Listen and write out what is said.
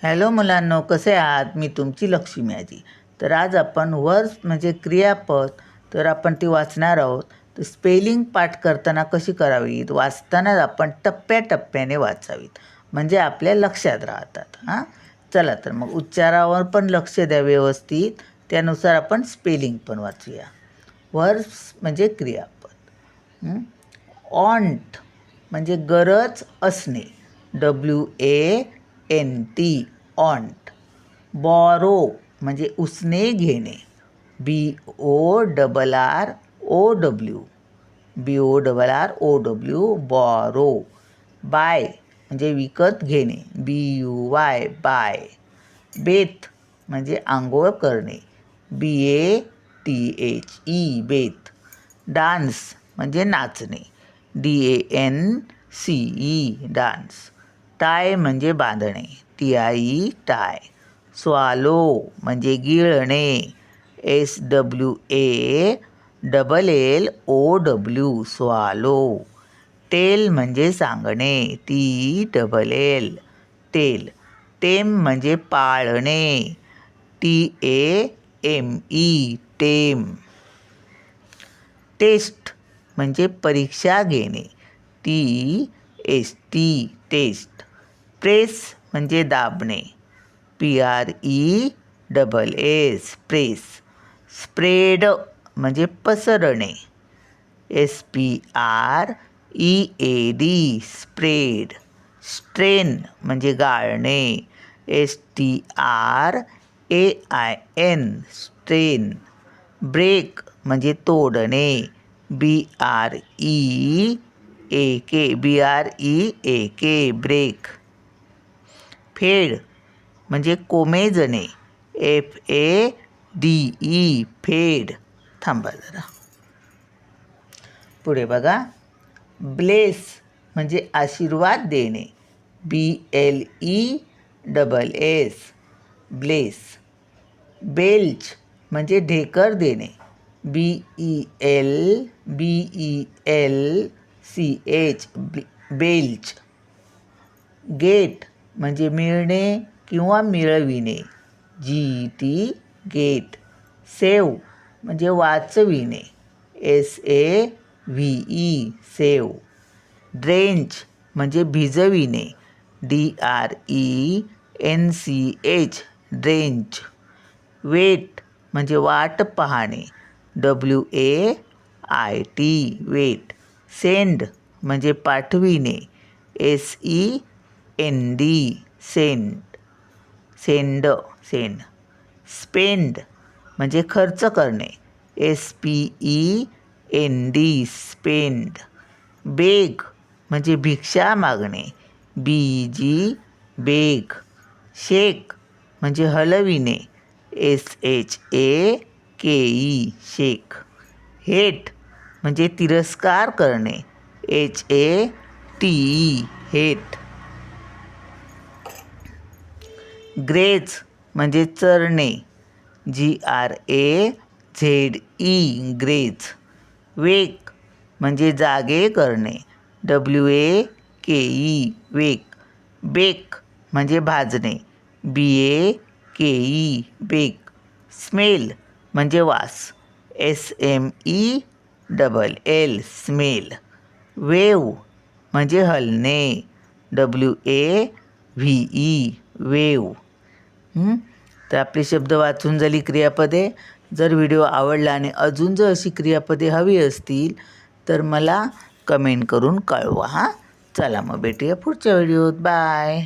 Hello मुलांनो, कसे आहात? मी तुमची लक्ष्मी आजी. तर आज आपण वर्ब्स म्हणजे क्रियापद तर आपण ती वाचणार आहोत. तर स्पेलिंग पाठ करताना कशी करावीत, वाचताना आपण टप्प्याटप्प्याने वाचावीत, म्हणजे आपल्या लक्षात राहतात. चला तर मग उच्चारावर पण लक्ष द्या व्यवस्थित, त्यानुसार आपण स्पेलिंग पण वाचूया. वर्ब्स म्हणजे क्रियापद. ऑन्ट म्हणजे गरज असणे, WANT ऑन्ट. बॉरो म्हणजे उसने घेणे, BORROW बॉरो. बाय म्हणजे विकत घेणे, BUY बाय. बेथ म्हणजे आंघोळ करणे, BATHE बेथ. डान्स म्हणजे नाचणे, DANCE डान्स. टाय म्हणजे बांधणे, TIE टाय. स्वालो म्हणजे गिळणे, SWALLLOW स्वालो. टेल म्हणजे सांगणे, TELL टेल. टेम म्हणजे पाळणे, TAME टेम. टेस्ट म्हणजे परीक्षा घेणे, TEST टेस्ट. प्रेस म्हणजे दाबणे, PRESS प्रेस. स्प्रेड म्हणजे पसरणे, SPREAD स्प्रेड. स्ट्रेन म्हणजे गाळणे, STRAIN स्ट्रेन. ब्रेक म्हणजे तोडणे, BREAK ब्रेक. फेड म्हणजे कोमेजणे, FADE फेड. थांबा जरा, पुढे बघा. ब्लेस म्हणजे आशीर्वाद देणे, BLESS ब्लेस. बेल्च म्हणजे ढेकर देणे, BELCH बेल्च. गेट म्हणजे मिळणे किंवा मिळविणे, GET गेट. सेव म्हणजे वाचविणे, SAVE सेव. ड्रेंच म्हणजे भिजविणे, DRENCH ड्रेंच. वेट म्हणजे वाट पाहणे, WAIT वेट. सेंड म्हणजे पाठविणे, SEND सेंड सेंड. स्पेंड म्हणजे खर्च करणे, SPEND स्पेंड. बेग म्हणजे भिक्षा मागणे, BEG बेग. शेक म्हणजे हलविणे, SHAKE शेक. हेट म्हणजे तिरस्कार करणे, HATE हेट. ग्रेज म्हणजे चरणे, GRAZE ग्रेज. वेक म्हणजे जागे करणे, WAKE वेक. बेक म्हणजे भाजणे, BAKE बेक. स्मेल म्हणजे वास, SMELL स्मेल. वेव म्हणजे हलणे, WAVE वेव. तर आपली शब्द वाचून झाली क्रियापदे. जर व्हिडिओ आवडला आणि अजून जर अशी क्रियापदे हवी असतील तर मला कमेंट करून कळवा. चला मग भेटूया पुढच्या व्हिडिओत. बाय.